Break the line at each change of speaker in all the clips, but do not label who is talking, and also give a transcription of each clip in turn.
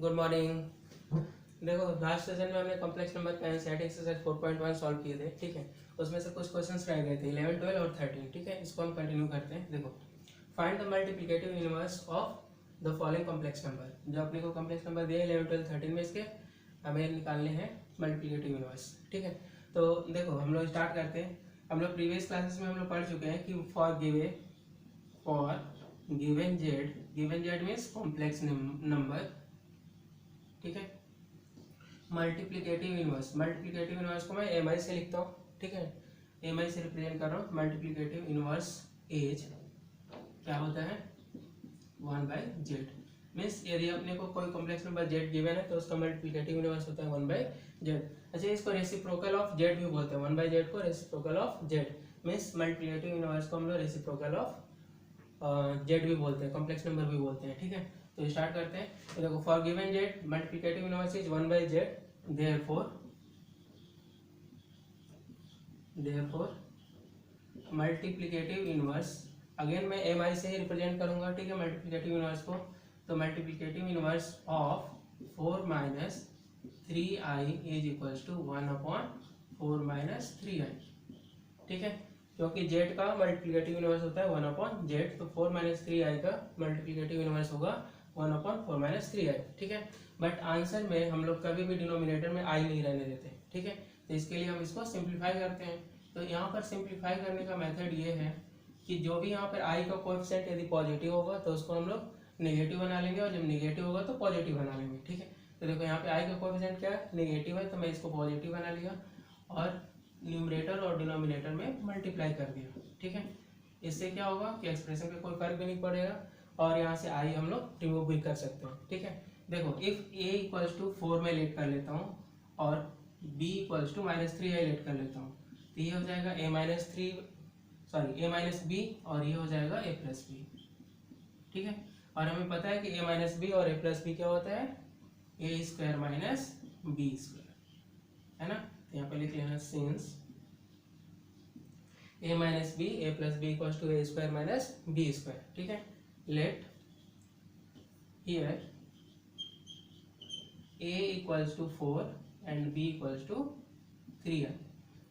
Good morning. देखो last session में हमने कॉम्प्लेक्स नंबर का एनसीईआरटी एक्सरसाइज 4.1 सॉल्व किए थे, ठीक है। उसमें से कुछ क्वेश्चंस रह गए थे 11, 12 और 13, ठीक है। इसको हम कंटिन्यू करते हैं। देखो, find the multiplicative inverse of the following complex number. जो अपने को कॉम्प्लेक्स नंबर दिए 11, 12, 13 में इसके हमें निकालने हैं मल्टीप्लिकेटिव इनवर्स, ठीक है। तो देखो हम लोग स्टार्ट करते हैं। हम लोग प्रीवियस क्लासेस में हम लोग पढ़ चुके हैं कि for given Z means complex number, ठीक है। मल्टीप्लिकेटिव इनवर्स को मैं एम आई से लिखता हूँ, ठीक है। एम आई से रिप्रेजेंट कर रहा हूँ। मल्टीप्लिकेटिव इनवर्स एज क्या होता है 1/z। मीन्स यदि अपने को कोई कॉम्प्लेक्स नंबर z गिवन है तो उसका मल्टीप्लिकेटिव इनवर्स होता है 1/z। अच्छा, इसको रेसिप्रोकल ऑफ z भी बोलते हैं। 1/z को reciprocal of z means multiplicative inverse को हम लोग रेसिप्रोकल ऑफ z भी बोलते हैं, कॉम्प्लेक्स नंबर भी बोलते हैं, ठीक है। तो स्टार्ट करते हैं। तो देखो, for given z multiplicative inverse is 1/z, therefore multiplicative inverse, again मैं एम आई से ही रिप्रेजेंट करूंगा, ठीक है, मल्टीप्लिकेटिव इनवर्स को। तो multiplicative inverse of 4 minus 3i is equals to 1/4 - 3i, ठीक है। क्योंकि z का मल्टीप्लिकेटिव इनवर्स होता है 1/z, तो 4 - 3i का मल्टीप्लिकेटिव इनवर्स होगा 1/4 - 3i, ठीक है। बट आंसर में हम लोग कभी भी डिनोमिनेटर में i नहीं रहने देते, ठीक है। तो इसके लिए हम इसको सिंप्लीफाई करते हैं। तो यहाँ पर सिंप्लीफाई करने का मेथड ये है कि जो भी यहाँ पर i का कोएफिशिएंट यदि पॉजिटिव होगा तो उसको हम लोग नेगेटिव बना लेंगे, और जब नेगेटिव होगा तो पॉजिटिव बना लेंगे, ठीक है। तो देखो यहाँ पे i का कोएफिशिएंट क्या है, नेगेटिव है, तो मैं इसको पॉजिटिव बना लिया और न्यूमरेटर और डिनोमिनेटर में मल्टीप्लाई कर दिया, ठीक है। इससे क्या होगा कि एक्सप्रेशन पे कोई फर्क भी नहीं पड़ेगा, और यहाँ से i हम लोग रिमूव भी कर सकते हैं, ठीक है। देखो, इफ a इक्वल्स टू 4 में लेट कर लेता हूँ और b equals to -3i late कर लेता हूँ, तो ये हो जाएगा a - b और ये हो जाएगा a + b, ठीक है। और हमें पता है कि a - b और a + b क्या होता है, a² - b², है ना। तो यहाँ पे लिख लेना since a - b a + b equals to a² - b², ठीक है। Let here a equals to 4 and b equals to 3i,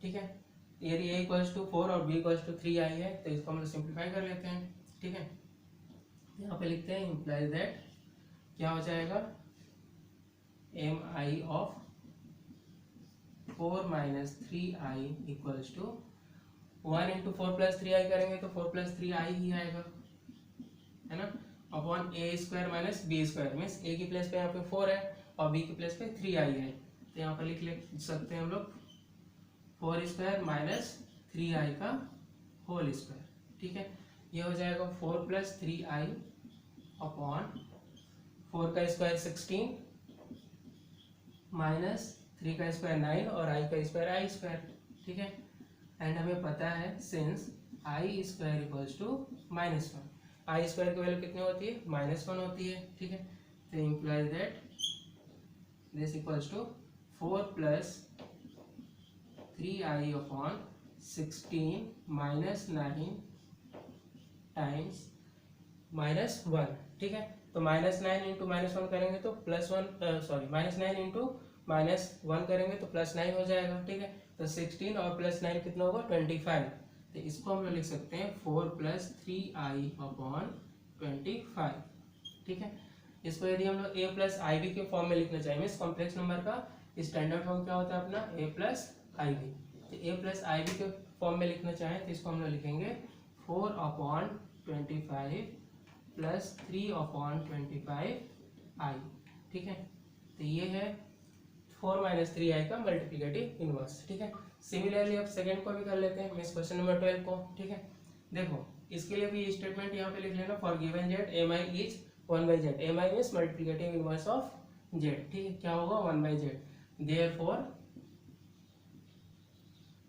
ठीक है। यदि a इक्वल्स टू 4 और b इक्वल्स टू 3i है तो इसको हम लोग सिंप्लीफाई कर लेते हैं, ठीक है। यहाँ पे लिखते हैं इम्प्लाइज दैट क्या हो जाएगा, mi of 4 - 3i equals to 1 × 4 + 3i करेंगे तो 4 + 3i ही आएगा, है ना, upon a² - b² means a की प्लेस पे यहाँ पे 4 है और b की प्लेस पे 3i है। तो यहाँ पर लिख सकते हैं हम लोग 4² - 3i का होल स्क्वायर, ठीक है। ये हो जाएगा 4 + 3i अपॉन 4 का स्क्वायर 16 माइनस 3 का स्क्वायर 9 और i का स्क्वायर i², ठीक है। एंड हमें पता है since i² equals to -1, i² की वैल्यू कितनी होती है, -1 होती है, ठीक है। तो implies that this equals to 4 + 3i upon 16 - 9 times -1, ठीक है। तो -9 × -1 करेंगे तो +1, सॉरी -9 × -1 करेंगे तो +9 हो जाएगा, ठीक है। तो 16 और +9 कितना होगा 25। तो इसको हम लोग लिख सकते हैं 4 + 3i अपॉन 25, ठीक है। इसको यदि हम लोग a + ib के फॉर्म में लिखना चाहिए, मीन्स कॉम्प्लेक्स नंबर का स्टैंडर्ड फॉर्म क्या होता है अपना a + ib। तो a + ib के फॉर्म में लिखना चाहें तो इसको हम लोग लिखेंगे 4/25 + 3/25i, ठीक है। तो ये है 4 - 3i का मल्टीप्लिकेटिव इनवर्स, ठीक है। सिमिलरली अब सेकंड को भी कर लेते हैं, मीन्स क्वेश्चन नंबर 12 को, ठीक है। देखो, इसके लिए भी स्टेटमेंट यहाँ पे लिख लेना, for given z mi is 1/z, mi means multiplicative inverse of z, ठीक है। क्या होगा 1/z,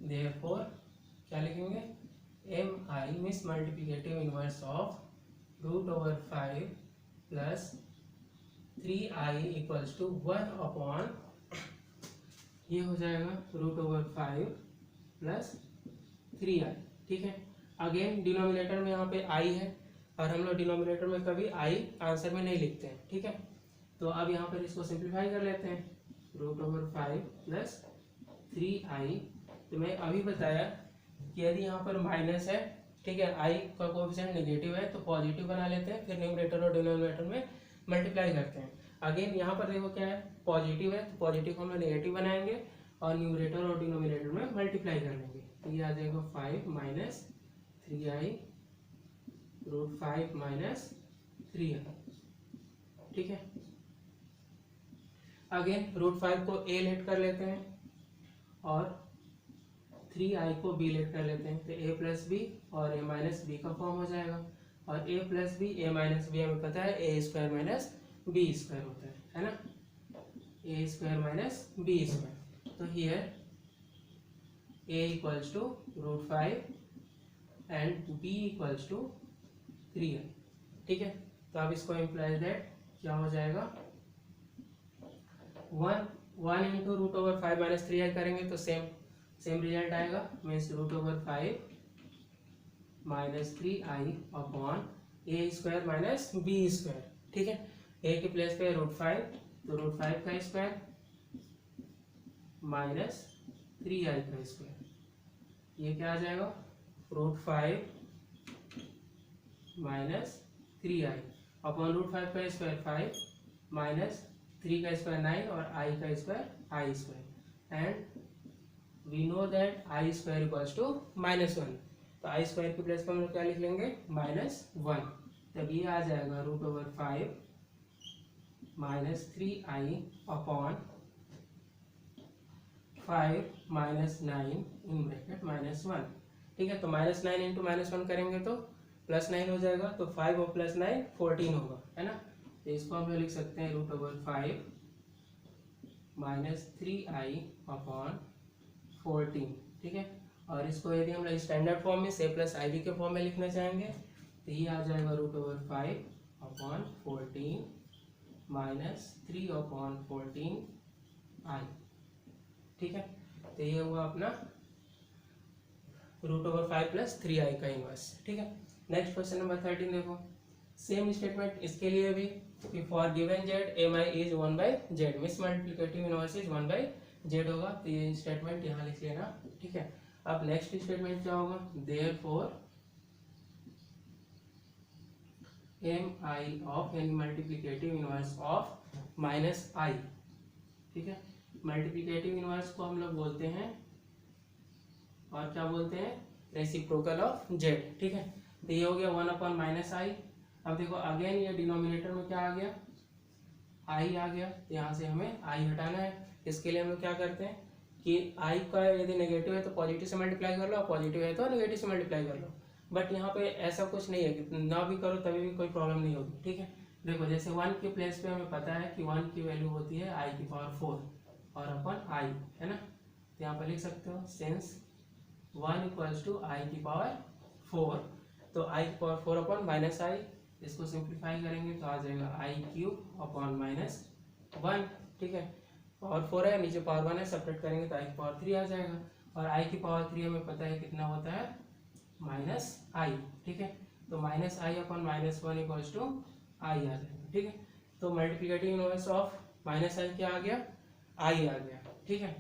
देयरफॉर क्या लिखेंगे, mi means multiplicative inverse of √5 + 3i equals to 1/, ये हो जाएगा √5 + 3i, ठीक है। अगेन डिनोमिनेटर में यहाँ पे i है और हम लोग डिनोमिनेटर में कभी i आंसर में नहीं लिखते हैं, ठीक है। तो अब यहाँ पर इसको सिंप्लीफाई कर लेते हैं, √5 प्लस 3i। तो मैं अभी बताया कि यदि यहाँ पर माइनस है, ठीक है, i का कोएफिशिएंट नेगेटिव है तो पॉजिटिव बना लेते हैं, फिर न्यूमरेटर और डिनोमिनेटर में मल्टीप्लाई करते हैं। अगेन यहाँ पर देखो क्या है, पॉजिटिव है तो पॉजिटिव को हम नेगेटिव बनाएंगे और न्यूमरेटर और डिनोमिनेटर में मल्टीप्लाई कर लेंगे। तो ये आ जाएगा 5 माइनस 3i √5 माइनस 3i, ठीक है। अगेन √5 को a लेट कर लेते हैं और 3i को b लेट कर लेते हैं, तो a प्लस बी और a माइनस बी का फॉर्म हो जाएगा। और a plus B a minus B हमें पता है a square minus B square होता है ना, a square minus B square. तो here a equals to √5 and b equals to 3i, ठीक है। तो अब इसको इम्प्लाइज दैट क्या हो जाएगा, 1 इंटू √5 माइनस 3i करेंगे तो सेम रिजल्ट आएगा, means √5 minus 3i upon a square minus b square, ठीक है। a के प्लेस पे √5 तो √5 का स्क्वायर माइनस 3i का स्क्वायर, ये क्या आ जाएगा, √5 माइनस 3i अपॉन √5 का स्क्वायर 5 माइनस 3 का स्क्वायर 9 और i का square i square, and we know that i square equals to -1। तो i स्क्वायर की प्लेस पर हम लोग क्या लिख लेंगे, -1। तब ये आ जाएगा √5 माइनस 3i अपॉन 5 माइनस 9 इन ब्रैकेट -1, ठीक है। तो -9 इंटू -1 करेंगे तो +9 हो जाएगा, तो 5 और +9 14 होगा, है ना। तो इसको हम लोग लिख सकते हैं √5 माइनस 3i अपॉन 14, ठीक है। और इसको यदि हम लोग स्टैंडर्ड फॉर्म में a प्लस ib के फॉर्म में लिखना चाहेंगे तो ये आ जाएगा √5 अपॉन 14 माइनस 3 अपॉन 14i, ठीक है। तो ये हुआ अपना √5 प्लस 3i का इनवर्स, ठीक है। नेक्स्ट क्वेश्चन नंबर 13 देखो, सेम स्टेटमेंट इसके लिए भी, for given z mi is 1/z, miss multiplicative inverse is 1/z होगा। तो ये स्टेटमेंट यहाँ लिख लेना, ठीक है। अब नेक्स्ट स्टेटमेंट क्या होगा, देयरफॉर mi ऑफ यानी मल्टीप्लिकेटिव इनवर्स ऑफ -i, ठीक है। मल्टीप्लिकेटिव इनवर्स को हम लोग बोलते हैं, और क्या बोलते हैं, रेसिप्रोकल ऑफ z, ठीक है। तो ये हो गया 1/-i। अब देखो अगेन ये डिनोमिनेटर में क्या आ गया, i आ गया, तो यहाँ से हमें i हटाना है। इसके लिए हम लोग क्या करते हैं कि i का यदि नेगेटिव है तो पॉजिटिव से मल्टीप्लाई कर लो, और पॉजिटिव है तो नेगेटिव से मल्टीप्लाई कर लो। बट यहाँ पे ऐसा कुछ नहीं है कि ना भी करो तभी भी कोई प्रॉब्लम नहीं होगी, ठीक है। देखो जैसे 1 के प्लेस पे हमें पता है कि 1 की वैल्यू होती है i⁴ और अपन i, है ना। तो यहाँ पर लिख सकते हो सिंस 1 इक्वल्स टू i⁴, तो i⁴ अपॉन -i, इसको सिंप्लीफाई करेंगे तो आ जाएगा i³ अपॉन -1, ठीक है। पावर 4 है, नीचे पावर 1 है, सेपरेट करेंगे तो i⁴ आ जाएगा, और i⁴ हमें पता है कितना होता है, -i, ठीक है। तो -i upon -1 equals to i आ जाएगा, ठीक है। तो मल्टीप्लिकेटिव इनवर्स ऑफ -i क्या आ गया, i आ गया, ठीक है।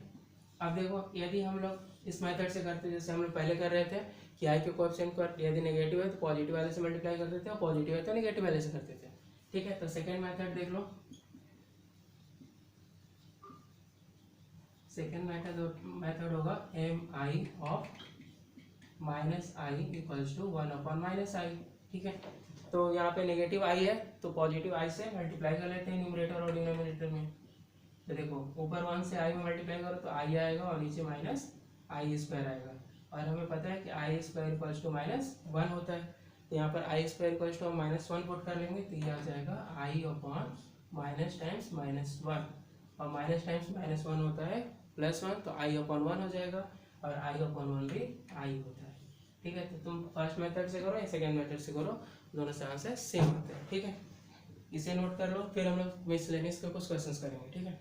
अब देखो यदि हम लोग इस मेथड से करते जैसे हम लोग पहले कर रहे थे कि i के कोएफिशिएंट को यदि नेगेटिव है तो पॉजिटिव वाले से मल्टीप्लाई करते थे, और पॉजिटिव है तो नेगेटिव वाले से करते थे, ठीक है। तो सेकेंड मेथड देख लो, सेकेंड मेथड होगा mi of -i equals to 1/-i, ठीक है। तो यहाँ पे नेगेटिव i है तो पॉजिटिव i से मल्टीप्लाई कर लेते हैं न्यूमरेटर और डिनोमिनेटर में। तो देखो ऊपर 1 से i में मल्टीप्लाई करो तो i आएगा और नीचे -i² आएगा, और हमें पता है कि i² इक्वल्स टू -1 होता है। तो यहाँ पर i² इक्वल्स टू हम -1 पुट कर लेंगे तो ये आ जाएगा i अपॉन माइनस टाइम्स -1, और माइनस टाइम्स -1 होता है +1, तो i अपॉन 1 हो जाएगा, और i अपॉन 1 भी i होता है, ठीक है। तो तुम फर्स्ट मेथड से करो या सेकेंड मेथड से करो, दोनों से आंसर सेम आते हैं, ठीक है। इसे नोट कर लो, फिर हम लोग मिसलेनियस के कुछ क्वेश्चंस करेंगे, ठीक है।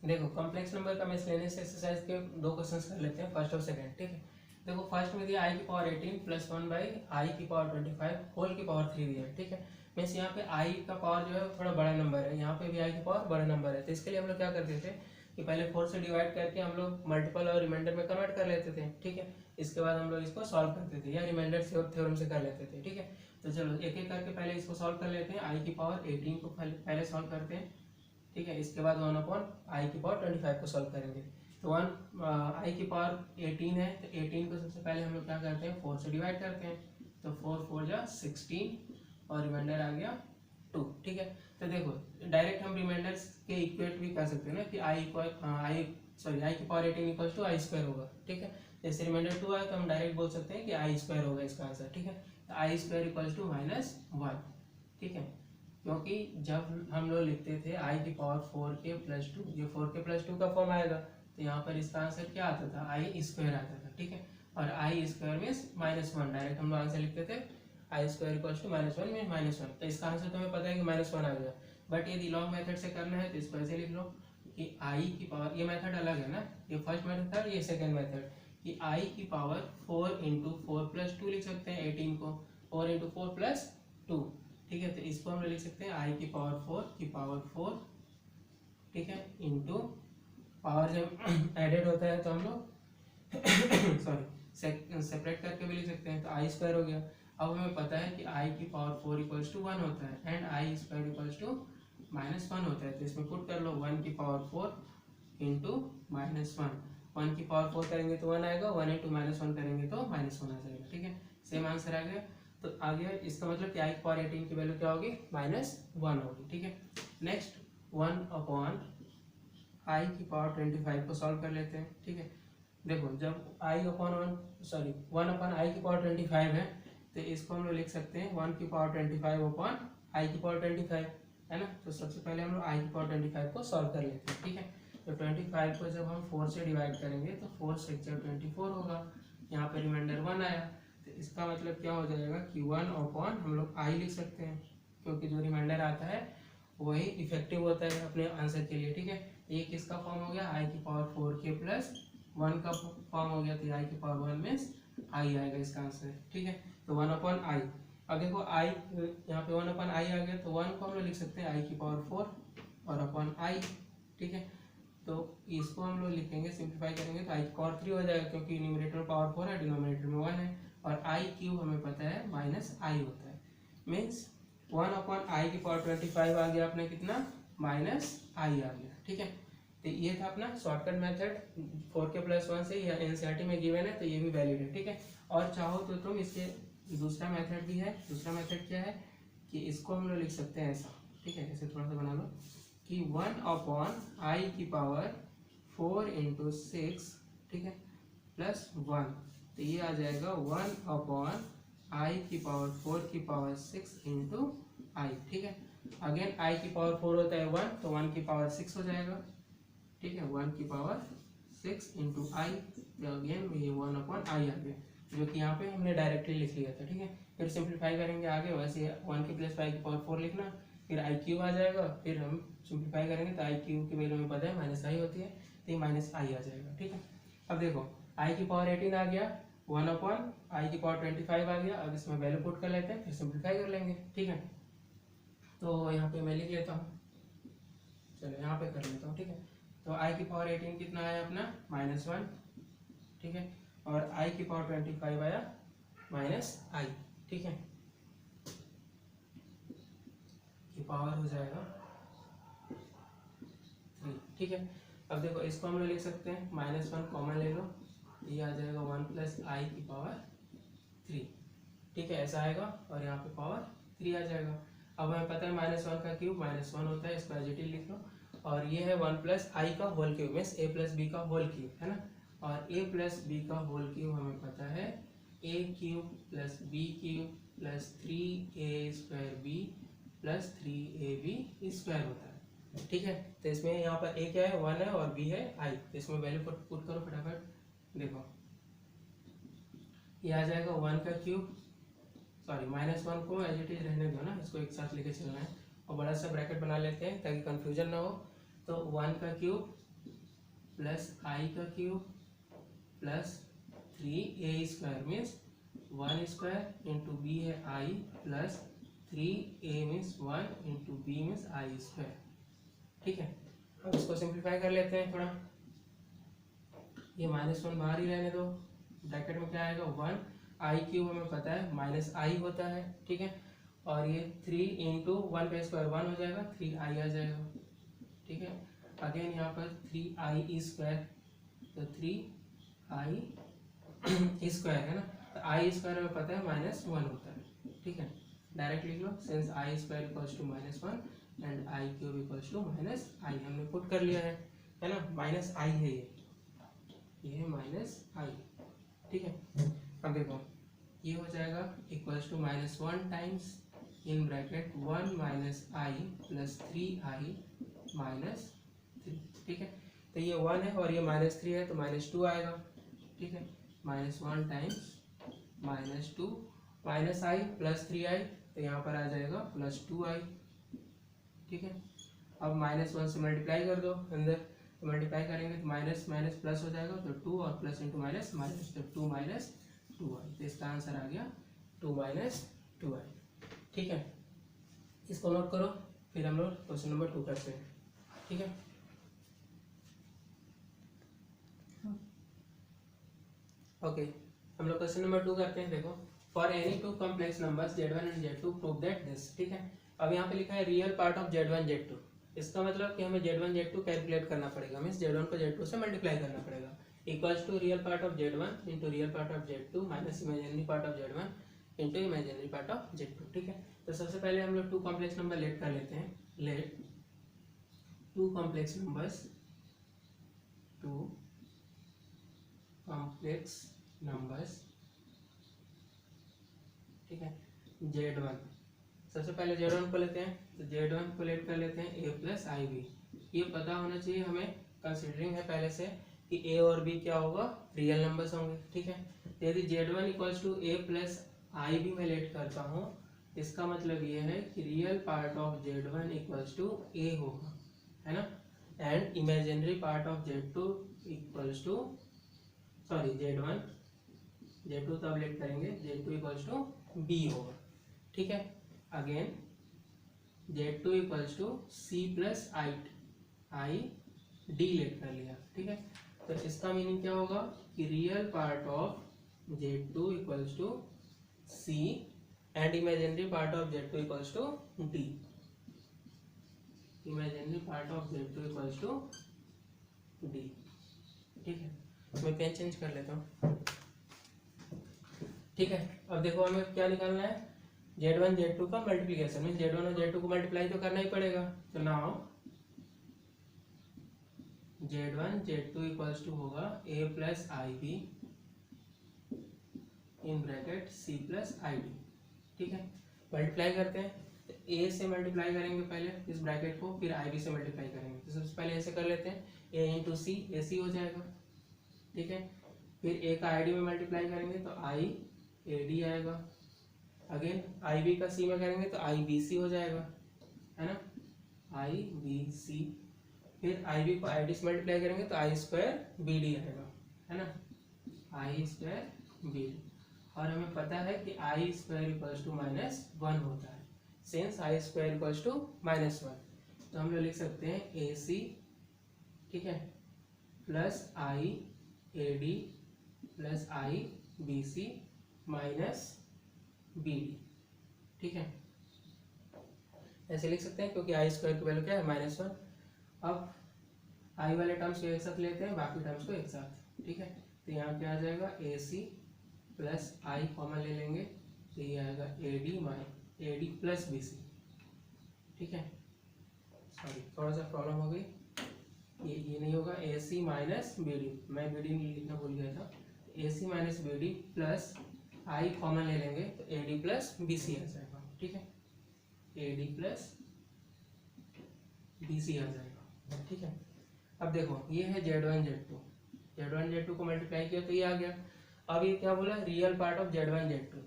देखो कॉम्प्लेक्स नंबर का मिसलेनियस एक्सरसाइज के 2 क्वेश्चंस कर लेते हैं, फर्स्ट और सेकंड, ठीक है। देखो फर्स्ट में दिया i⁴ 18 + 1/i⁴ 25 होल की पावर 3 दिया है, ठीक है। मीन्स यहाँ पे आई का पावर जो है थोड़ा बड़ा नंबर है, यहाँ पे भी आई का पावर बड़ा नंबर है। तो इसके लिए हम लोग क्या करते थे कि पहले 4 से डिवाइड करके हम लोग मल्टीपल और रिमाइंडर में कन्वर्ट कर लेते थे, ठीक है। इसके बाद हम लोग इसको सॉल्व करते थे या रिमाइंडर थ्योरम से कर लेते थे, ठीक है। तो चलो एक एक करके पहले इसको सॉल्व कर लेते हैं। आई की पावर 18 को पहले सॉल्व करते हैं, ठीक है। इसके बाद 1 अपॉन आई की पावर 25 को सॉल्व करेंगे। तो 1 आई की पावर 18 है, तो 18 को सबसे पहले हम लोग क्या करते हैं 4 से डिवाइड करते हैं। तो 4 4 जा 16 और रिमाइंडर आ गया 2, ठीक है। तो देखो डायरेक्ट हम रिमाइंडर्स के इक्वेट भी कर सकते हैं ना कि आई की power 18 equal to i square होगा, ठीक है। जैसे रिमाइंडर 2 आया तो हम डायरेक्ट बोल सकते हैं कि आई स्क्वायर होगा इसका आंसर, ठीक है। तो आई स्क्वायर इक्वल टू -1, ठीक है। क्योंकि जब हम लोग लिखते थे आई की पावर 4k+2, ये 4k+2 का फॉर्म आएगा, तो यहाँ पर इसका आंसर क्या आता था आई स्क्वायर आता था, ठीक है। और आई स्क्वायर मीन्स -1, डायरेक्ट हम लोग आंसर लिखते थे आई स्क्वायर इक्वल टू -1 मीन -1। तो इसका आंसर तुम्हें पता है कि -1 आ गया। बट यदि लॉन्ग मेथड से करना है तो इसको ऐसे लिख लो कि आई की पावर, ये मेथड अलग है ना, ये फर्स्ट मेथड ये सेकेंड मेथड, कि आई की पावर 4 × 4+2 लिख सकते हैं 18 को, 4 × 4+2, ठीक है। तो इसको हम लोग लिख सकते हैं आई की पावर 4, ठीक है, इंटू पावर जब एडेड होता है तो हम लोग सॉरी सेपरेट करके भी लिख सकते हैं, तो आई स्क्वायर हो गया। अब हमें पता है कि आई की पावर 4 = 1 होता है एंड आई स्क्वायर = -1 होता है। तो इसमें पुट कर लो 1 की पावर 4 इंटू -1, 1 की पावर 4 करेंगे तो 1 आएगा, 1 × -1 करेंगे तो -1 आ जाएगा, ठीक है। सेम आंसर आ गया। तो आ गया इसका मतलब कि आई की पावर 18 की वैल्यू क्या होगी -1 होगी, ठीक है। नेक्स्ट 1 अपॉन आई की पावर 25 को सॉल्व कर लेते हैं, ठीक है। देखो जब i अपॉन 1 अपॉन आई की पावर 25 है, तो इसको हम लोग लिख सकते हैं 1 की पावर 25 अपॉन आई की पावर 25, है ना। तो सबसे पहले हम लोग आई की पावर 25 को सॉल्व कर लेते हैं, ठीक है। तो 25 को जब हम 4 से डिवाइड करेंगे तो 4 × 6 = 24 होगा। यहाँ पे रिमाइंडर 1 आया, तो इसका मतलब क्या हो जाएगा कि 1 अपॉन हम लोग आई लिख सकते हैं, क्योंकि जो रिमाइंडर आता है वही इफेक्टिव होता है अपने आंसर के लिए, ठीक है। ये किसका फॉर्म हो गया आई की पावर 4k+1 का फॉर्म हो गया, तो आई की पावर 1 मीन्स आई आएगा इसका आंसर, ठीक है। तो 1 अपॉन आई, अब देखो आई यहाँ पे 1 अपॉन आई आ गया, तो 1 को हम लोग लिख सकते हैं आई की पावर 4 और अपॉन आई, ठीक है। तो इसको हम लोग लिखेंगे, सिंप्लीफाई करेंगे तो आई की पावर 3 हो जाएगा, क्योंकि न्यूमरेटर में पावर 4 है, डिनोमिनेटर में 1 है, और आई क्यूब हमें पता है -i होता है। मीन्स 1 अपॉन आई की पावर 25 आ गया अपने कितना -i आ गया, ठीक है। तो ये था अपना शॉर्टकट मेथड 4k+1 से, या एनसीईआरटी में गिवन है तो ये भी वैलिड है, ठीक है। और चाहो तो तुम इसके दूसरा मेथड भी है। दूसरा मेथड क्या है कि इसको हम लोग लिख सकते हैं ऐसा, ठीक है, ऐसे थोड़ा सा बना लो कि 1 अपॉन आई की पावर 4 × 6, ठीक है, +1, तो ये आ जाएगा 1 अपॉन आई की पावर 4 की पावर 6 × आई, ठीक है। अगेन आई की पावर 4 होता है 1, तो 1 की पावर 6 हो जाएगा, ठीक है, 1 की पावर 6 × आई, तो अगेन ये 1 अपॉन आई आ गया, जो कि यहाँ पे हमने डायरेक्टली लिख लिया था, ठीक है। फिर सिंप्लीफाई करेंगे आगे, वैसे 1 की प्लस 5 की पावर 4 लिखना, फिर आई क्यूब आ जाएगा, फिर हम सिंप्लीफाई करेंगे तो आई क्यूब की वैल्यू में पता है -i होती है, तो ये -i आ जाएगा, ठीक है। अब देखो आई की पावर 18 आ गया, 1 अपॉन आई की पावर 25 आ गया। अब इसमें वैल्यू पुट कर लेते हैं, फिर सिंप्लीफाई कर लेंगे, ठीक है। तो यहाँ पे मैं लिख लेता हूँ, चलो यहाँ पे कर लेता हूँ, ठीक है। तो आई की पावर 18 कितना आया अपना -1, ठीक है, और आई की पावर 25 आया -i, ठीक है। ये पावर हो जाएगा 3, ठीक है। अब देखो इसको हम लोग लिख सकते हैं -1 कॉमन ले लो, ये आ जाएगा 1 + i की पावर 3, ठीक है, ऐसा आएगा, और यहाँ पे पावर 3 आ जाएगा। अब हमें पता है -1 का क्यूब -1 होता है, इसको एज लिख लो, और ये है 1 + i का whole cube means a + b का होल क्यूब, है ना। और a + b का होल क्यूब हमें पता है a³ + b³ + 3a²b + 3ab² होता है, ठीक है। तो इसमें यहाँ पर a क्या है 1 है और b है i, तो इसमें वैल्यू पुट करो फटाफट। देखो ये आ जाएगा 1 का क्यूब, सॉरी -1 को एज इट इज रहने दो ना, इसको एक साथ लेके चलना है, और बड़ा सा ब्रैकेट बना लेते हैं ताकि कंफ्यूजन ना हो। तो 1 का क्यूब + i का क्यूब + 3a² मीन्स 1² × b है i + 3a means 1 into b means i square. ठीक है, अब इसको सिंप्लीफाई कर लेते हैं थोड़ा। ये -1 बाहर ही रहने दो, ब्रैकेट में क्या आएगा 1, आई क्यूब हमें पता है माइनस आई होता है। ठीक है, और ये 3 इंटू 1 का स्क्वायर 1 हो जाएगा, 3 आई आ जाएगा। ठीक है, अगेन यहाँ पर 3 आई स्क्वायर, तो 3 आई स्क्वायर है ना, तो आई स्क्वायर हमें पता है -1 होता है। ठीक है, डायरेक्ट लिख लो, since I square equals to -1 and I cube equals to minus I, हमने पुट कर लिया है ना, माइनस आई है ये है माइनस आई। ठीक है, अब देखो ये हो जाएगा equals to -1 times in bracket 1 minus i plus 3i minus 3। ठीक है, तो ये 1 है और ये -3 है तो -2 आएगा। ठीक है, -1 times -2 minus i plus 3i, तो यहाँ पर आ जाएगा +2i। ठीक है, अब -1 से मल्टीप्लाई कर दो अंदर, तो मल्टीप्लाई करेंगे तो माइनस माइनस प्लस हो जाएगा, तो 2 और प्लस इंटू माइनस माइनस, तो 2 - 2i, तो इसका आंसर आ गया 2 - 2i। ठीक है, इसको नोट करो, फिर हम लोग क्वेश्चन नंबर 2 करते हैं। ठीक है, ओके, हम लोग क्वेश्चन नंबर 2 करते हैं। देखो, for any two complex numbers Z1 and Z2 prove that this. ठीक है, अब यहाँ पे लिखा है real part of Z1 Z2, इसका मतलब कि हमें Z1 Z2 कैलकुलेट करना पड़ेगा, मीन्स Z1 को Z2 से मल्टीप्लाई करना पड़ेगा, equals to real part of Z1 into real part of Z2 minus imaginary part of Z1 into imaginary part of Z2। ठीक है, तो सबसे पहले हम लोग 2 कॉम्प्लेक्स नंबर लेट कर लेते हैं। Let 2 complex numbers, 2 complex numbers, ठीक है, Z1, सबसे पहले Z1 को लेते हैं, तो Z1 को लेट कर लेते हैं a प्लस आई बी। ये पता होना चाहिए हमें, कंसिडरिंग है पहले से कि a और b क्या होगा, रियल नंबर्स होंगे। ठीक है, तो यदि Z1 equals to a plus i b में लेट करता हूँ, इसका मतलब ये है कि real part of Z1 equals to a होगा, है ना, and imaginary part of Z2 equals to, sorry Z2 तब लेट करेंगे, Z2 इक्वल्स टू b होगा। ठीक है, again Z2 equals to c plus i d let कर लिया। ठीक है, तो इसका मीनिंग क्या होगा कि real part of Z2 equals to c and imaginary part of Z2 equals to d, imaginary part of Z2 equals to d। ठीक है, मैं पेन चेंज कर लेता हूँ। ठीक है, अब देखो हमें क्या निकालना है, Z1 Z2 का मल्टीप्लीकेशन, मीन Z1 और Z2 को मल्टीप्लाई तो करना ही पड़ेगा। तो now Z1 Z2 equals to होगा a plus i b in bracket c plus i d. ठीक है, मल्टीप्लाई करते हैं, तो a से मल्टीप्लाई करेंगे पहले इस ब्रैकेट को, फिर आई बी से मल्टीप्लाई करेंगे। तो सबसे पहले ऐसे कर लेते हैं, a इंटू सी, ए सी हो जाएगा। ठीक है, फिर a का आई डी में मल्टीप्लाई करेंगे तो आई ए डी आएगा। अगेन आई बी का सी में करेंगे तो आई बी सी हो जाएगा, है ना, आई बी सी। फिर आई बी को आई डी से मल्टीप्लाई करेंगे तो आई स्क्वायर बी डी आएगा, है ना, आई स्क्वायर बी डी। और हमें पता है कि आई स्क्वायर इक्वल्स टू -1 होता है, since I square equals to -1, तो हम लोग लिख सकते हैं ए सी, ठीक है, plus i a D plus i b c minus B d. ठीक है, ऐसे लिख सकते हैं क्योंकि आई स्क्वायर की वैल्यू क्या है -1। अब आई वाले टर्म्स को एक साथ लेते हैं, बाकी टर्म्स को एक साथ। ठीक है, तो यहाँ क्या आ जाएगा, ए सी प्लस आई कॉमन ले लेंगे तो ये आएगा a D plus B c. ठीक है, सॉरी थोड़ा सा प्रॉब्लम हो गई, ये नहीं होगा, A C minus B D, मैं बी डी लिखना भूल गया था, A C minus B D plus I common ले लेंगे तो A D plus B C आ जाएगा। ठीक है, A D plus B C आ जाएगा। ठीक है, अब देखो ये है Z1 Z2 को मल्टीप्लाई किया तो ये आ गया। अब ये क्या बोला, real part of Z1 Z2,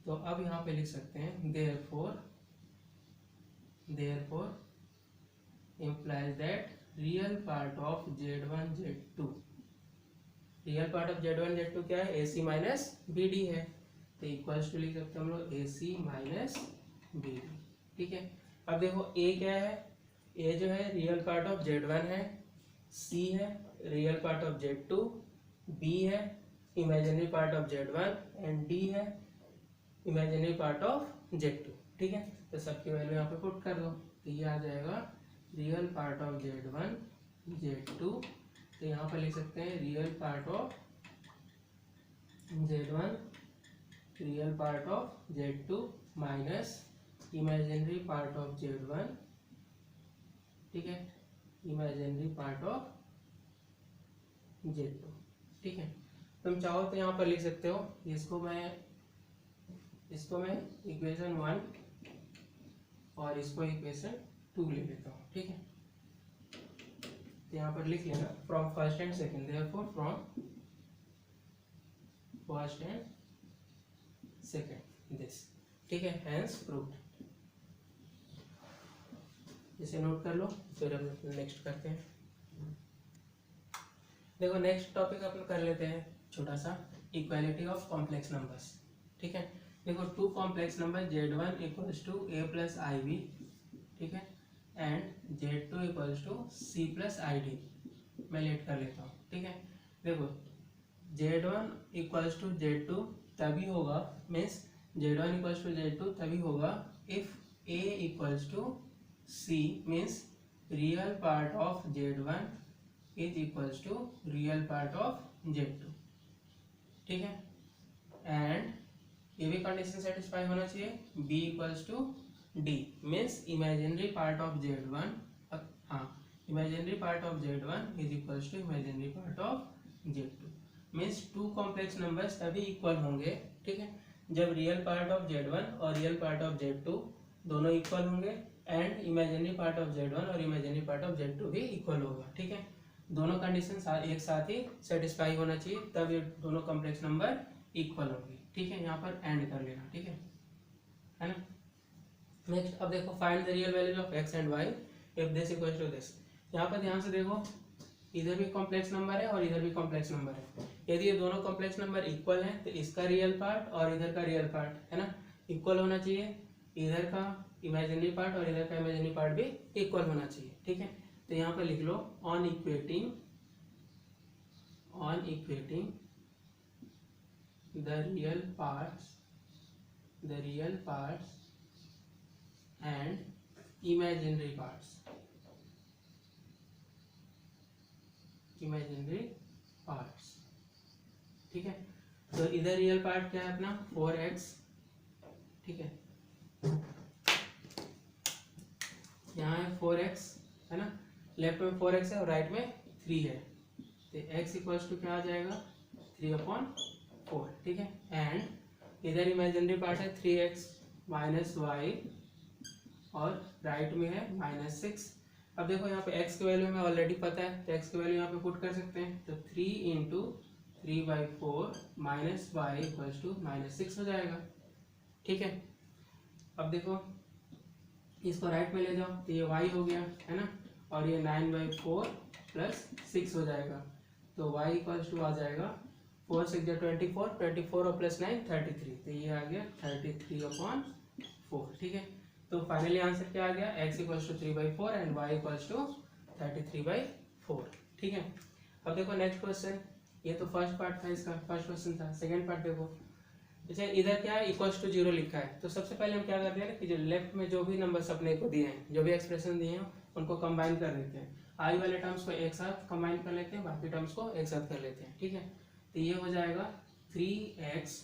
तो अब यहाँ पे लिख सकते हैं therefore implies that real part of Z1 Z2, real part of Z1 Z2 क्या है, AC माइनस बी डी है, तो इक्वल्स टू लिख सकते हैं हम लोग AC माइनस बी डी। ठीक है। अब देखो ए क्या है, ए जो है रियल पार्ट ऑफ Z1 है, सी है real part of Z2, B है imaginary part of Z1 and D है इमेजिनरी पार्ट ऑफ Z2। ठीक है, तो सबकी वैल्यू यहाँ पे पुट कर दो, तो ये आ जाएगा real part of Z1 Z2, तो यहाँ पर लिख सकते हैं real part of Z1 real part of Z2 minus imaginary part of Z1, ठीक है, इमेजिनरी पार्ट ऑफ Z2। ठीक है, तुम चाहो तो यहाँ पर लिख सकते हो, इसको मैं इक्वेशन 1 और इसको इक्वेशन 2 ले लेता हूँ। ठीक है, तो यहाँ पर लिख लेना from first and second, therefore from first and second this. ठीक है, हेंस प्रूव्ड। इसे नोट कर लो, फिर हम नेक्स्ट करते हैं। देखो नेक्स्ट टॉपिक अपन कर लेते हैं छोटा सा, इक्वालिटी ऑफ कॉम्प्लेक्स नंबर्स। ठीक है, देखो two complex number Z1 equals to a plus IB, ठीक है, and Z2 equals to C plus ID। मैं लेट कर लेता हूँ। ठीक है, देखो Z1 इक्वल्स टू Z2 तभी होगा, means Z1 equals to Z2 तभी होगा if A equals to C, means real part of Z1 is equals to real part of Z2। ठीक है, एंड ये भी कंडीशन सेटिस्फाई होना चाहिए, B equals to D, means imaginary part of Z1, हाँ imaginary part of Z1 is equals to imaginary part of Z2, means two complex numbers तभी equal होंगे। ठीक है, जब रियल पार्ट ऑफ Z1 और real part of Z2 दोनों equal होंगे and imaginary part of Z1 और इमेजिनरी पार्ट ऑफ Z2 भी इक्वल होगा। ठीक है, दोनों कंडीशन एक साथ ही सेटिस्फाई होना चाहिए, तब ये दोनों कॉम्प्लेक्स नंबर इक्वल होंगे। ठीक है, यहाँ पर एंड कर लेना। ठीक है ना। नेक्स्ट अब देखो find the real values of x and y if this equals to this. यहाँ पर ध्यान से देखो, इधर भी कॉम्प्लेक्स नंबर है और इधर भी कॉम्प्लेक्स नंबर है। यदि ये दोनों कॉम्प्लेक्स नंबर इक्वल हैं तो इसका रियल पार्ट और इधर का रियल पार्ट है ना इक्वल होना चाहिए, इधर का इमेजिनरी पार्ट और इधर का इमेजिनरी पार्ट भी इक्वल होना चाहिए। ठीक है, तो यहाँ पर लिख लो on equating the real parts and imaginary parts, ठीक है, तो इधर रियल पार्ट क्या है अपना 4x, ठीक है, यहाँ है 4x है ना, लेफ्ट में 4x है और राइट में 3 है, तो x इक्वल्स टू क्या आ जाएगा 3/4। ठीक है, एंड इधर इमेजिनरी पार्ट है 3x माइनस वाई और राइट में है -6। अब देखो यहाँ पे x की वैल्यू हमें ऑलरेडी पता है, तो x की वैल्यू यहाँ पे पुट कर सकते हैं, तो 3 × 3/4 माइनस वाई इक्वल्स टू -6 हो जाएगा। ठीक है, अब देखो इसको राइट में ले जाओ तो ये y हो गया है ना, और ये 9/4 प्लस 6 हो जाएगा, तो y इक्वल्स टू आ जाएगा 4 6 24, 24 और प्लस 9 33, तो ये आ गया 33/4। ठीक है, तो फाइनली आंसर क्या आ गया x equals to 3/4 and y equals to 33/4। ठीक है, अब देखो नेक्स्ट क्वेश्चन, ये तो फर्स्ट पार्ट था, इसका फर्स्ट क्वेश्चन था। सेकंड पार्ट देखो, अच्छा इधर क्या है इक्वल्स टू 0 लिखा है, तो सबसे पहले हम क्या करते हैं कि जो लेफ्ट में जो भी नंबर्स अपने को दिए हैं, जो भी एक्सप्रेशन दिए हैं उनको कंबाइन कर देते हैं, आई वाले टर्म्स को एक साथ कंबाइन कर लेते हैं, बाकी टर्म्स को एक साथ कर लेते हैं। ठीक है, तो ये हो जाएगा 3x,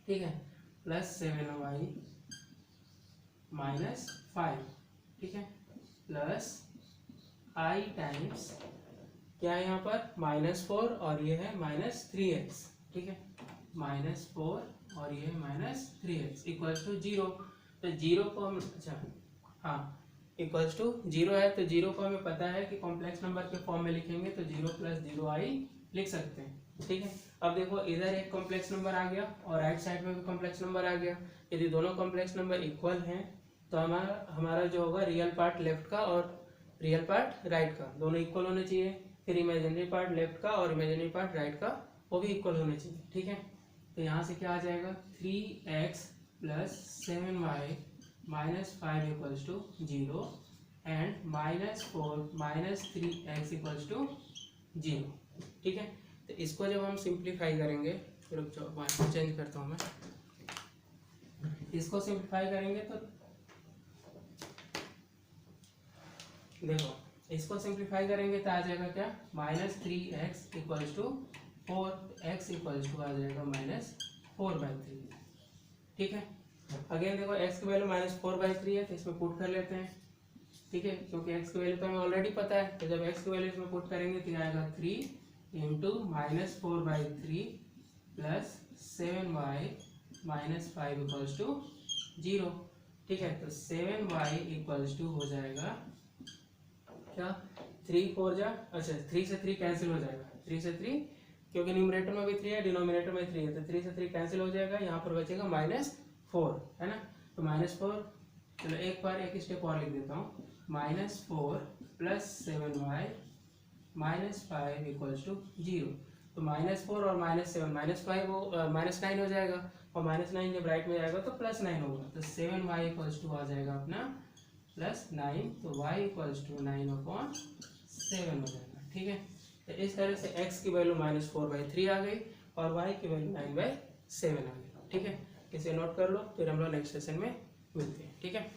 ठीक है, प्लस 7y माइनस 5, ठीक है, प्लस i टाइम्स क्या है यहाँ पर -4 और ये है -3x। ठीक है, -4 और ये है -3x इक्वल्स टू 0। तो 0 को हम अच्छा हाँ इक्वल्स टू 0 है, तो 0 को हमें पता है कि कॉम्प्लेक्स नंबर के फॉर्म में लिखेंगे तो 0 + 0i लिख सकते हैं। ठीक है, अब देखो इधर एक कॉम्प्लेक्स नंबर आ गया और राइट साइड में भी कॉम्प्लेक्स नंबर आ गया। यदि दोनों कॉम्प्लेक्स नंबर इक्वल हैं तो हमारा जो होगा रियल पार्ट लेफ्ट का और रियल पार्ट राइट का दोनों इक्वल होने चाहिए, फिर इमेजिनरी पार्ट लेफ्ट का और इमेजिनरी पार्ट राइट का वो भी इक्वल होने चाहिए। ठीक है, तो यहाँ से क्या आ जाएगा 3x + 7y -5 equals to 0 and -4 -3x equals to 0। ठीक है, तो इसको जब हम सिंप्लीफाई करेंगे, रुक जाओ मार्कर चेंज करता हूँ मैं, इसको सिंप्लीफाई करेंगे तो देखो, इसको सिंप्लीफाई करेंगे तो आ जाएगा क्या, -3x equals to 4x equals to आ जाएगा -4/3। ठीक है, अगेन देखो x की वैल्यू -4/3 है तो इसमें पुट कर लेते हैं। ठीक है, क्योंकि x की वैल्यू तो हमें ऑलरेडी पता है, तो जब x की वैल्यू इसमें पुट करेंगे तो आएगा 3 into -4/3 plus 7y -5 equals to 0। ठीक है, तो 7y इक्वल्स टू हो जाएगा क्या, 3 4 जा, अच्छा 3 से 3 कैंसिल हो जाएगा, 3 से 3, क्योंकि न्यूमरेटर में भी 3 है डिनोमिनेटर में 3 है, तो 3 से 3 कैंसिल हो जाएगा, यहाँ पर बचेगा -4, है ना। तो -4, चलो एक बार एक स्टेप और लिख देता हूँ, -4 प्लस 7y -5 इक्वल्स टू 0। तो -4 और -7 -5 वो -9 हो जाएगा, और -9 जब राइट में जाएगा तो +9 होगा, तो 7y इक्वल्स टू आ जाएगा अपना +9, तो y इक्वल्स टू 9/7 हो जाएगा। ठीक है, तो इस तरह से x की वैल्यू -4/3 आ गई और y की वैल्यू 9/7 आ गई। ठीक है, इसे नोट कर लो, फिर हम लोग नेक्स्ट सेशन में मिलते हैं। ठीक है।